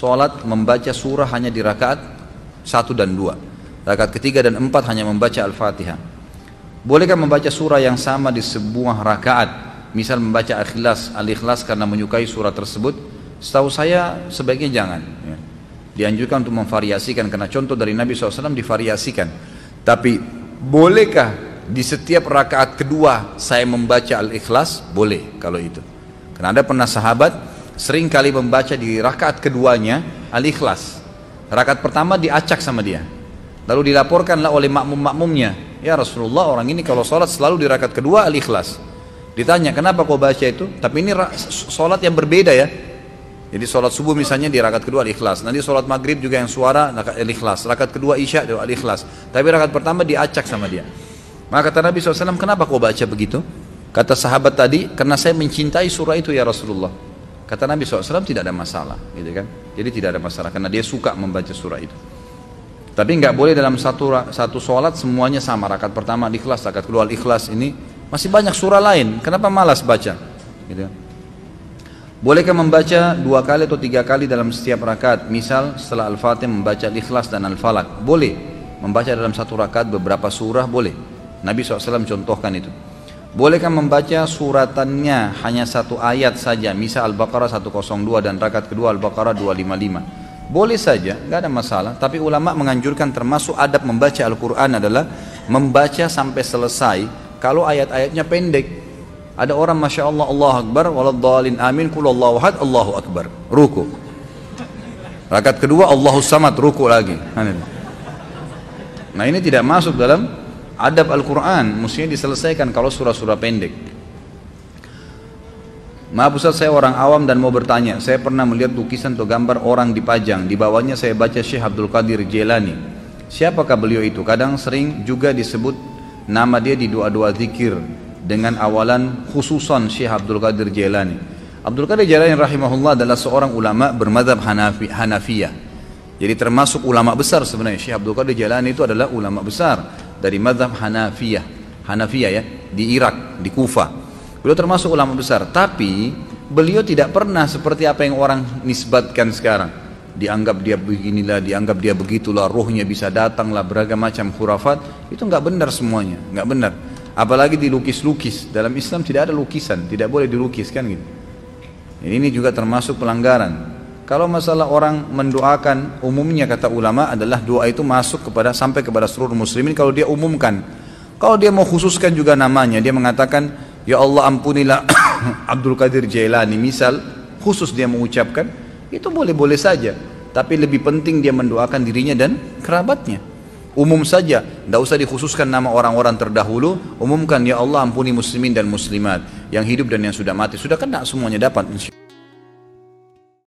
sholat membaca surah hanya di rakaat 1 dan 2. Rakaat ketiga dan 4 hanya membaca Al-Fatihah. Bolehkah membaca surah yang sama di sebuah rakaat? Misal membaca Al-Ikhlas karena menyukai surah tersebut? Setahu saya sebaiknya jangan. Ya. Dianjurkan untuk memvariasikan karena contoh dari Nabi SAW divariasikan. Tapi bolehkah di setiap rakaat kedua saya membaca Al-Ikhlas? Boleh kalau itu. Karena ada pernah sahabat sering kali membaca di rakaat keduanya Al-Ikhlas. Rakaat pertama diacak sama dia. Lalu dilaporkanlah oleh makmum-makmumnya, ya Rasulullah, orang ini kalau sholat selalu di rakaat kedua Al-Ikhlas. Ditanya, kenapa kau baca itu? Tapi ini sholat yang berbeda ya. Jadi sholat subuh misalnya di rakaat kedua Al-Ikhlas. Nanti sholat maghrib juga yang suara Al-Ikhlas. Rakaat kedua Isya Al-Ikhlas. Tapi rakaat pertama diacak sama dia. Maka kata Nabi SAW, kenapa kau baca begitu? Kata sahabat tadi, karena saya mencintai surah itu ya Rasulullah. Kata Nabi SAW, tidak ada masalah, gitu kan? Jadi tidak ada masalah, karena dia suka membaca surah itu. Tapi nggak boleh dalam satu sholat semuanya sama. Rakaat pertama Al-Ikhlas, rakaat kedua Al-Ikhlas. Ini masih banyak surah lain. Kenapa malas baca? Gitu. Bolehkah membaca 2 kali atau 3 kali dalam setiap rakaat? Misal setelah Al-Fatihah membaca Al-Ikhlas dan Al-Falaq. Boleh. Membaca dalam satu rakaat beberapa surah boleh. Nabi SAW contohkan itu. Bolehkah membaca suratannya hanya 1 ayat saja, misal Al-Baqarah 102 dan rakaat kedua Al-Baqarah 255? Boleh saja, nggak ada masalah. Tapi ulama menganjurkan termasuk adab membaca Al-Quran adalah membaca sampai selesai kalau ayat-ayatnya pendek. Ada orang Masya Allah, Allahu Akbar, waladhdallin amin, qul Allahu ahad, Allahu Akbar, ruku. Rakaat kedua Allahu Samad, ruku lagi. Nah ini tidak masuk dalam adab Al-Quran, mestinya diselesaikan kalau surah-surah pendek. Maaf Ustaz, saya orang awam dan mau bertanya. Saya pernah melihat lukisan atau gambar orang dipajang. Di bawahnya saya baca Syekh Abdul Qadir Jailani. Siapakah beliau itu? Kadang sering juga disebut nama dia di doa-doa zikir dengan awalan khususan Syekh Abdul Qadir Jailani. Abdul Qadir Jailani rahimahullah adalah seorang ulama bermadzhab Hanafiyah. Jadi termasuk ulama besar sebenarnya. Syekh Abdul Qadir Jailani itu adalah ulama besar dari mazhab Hanafiyah ya, di Irak, di Kufah. Beliau termasuk ulama besar, tapi beliau tidak pernah seperti apa yang orang nisbatkan sekarang. Dianggap dia beginilah, dianggap dia begitulah, ruhnya bisa datanglah, beragam macam khurafat. Itu nggak benar semuanya, nggak benar. Apalagi dilukis-lukis. Dalam Islam tidak ada lukisan, tidak boleh dilukiskan gitu. Ini juga termasuk pelanggaran. Kalau masalah orang mendoakan, umumnya kata ulama adalah doa itu masuk sampai kepada seluruh muslimin kalau dia umumkan. Kalau dia mau khususkan juga namanya, dia mengatakan, ya Allah ampunilah Abdul Qadir Jailani, misal khusus dia mengucapkan, itu boleh-boleh saja. Tapi lebih penting dia mendoakan dirinya dan kerabatnya. Umum saja, tidak usah dikhususkan nama orang-orang terdahulu. Umumkan, ya Allah ampuni muslimin dan muslimat yang hidup dan yang sudah mati. Sudah kena semuanya dapat.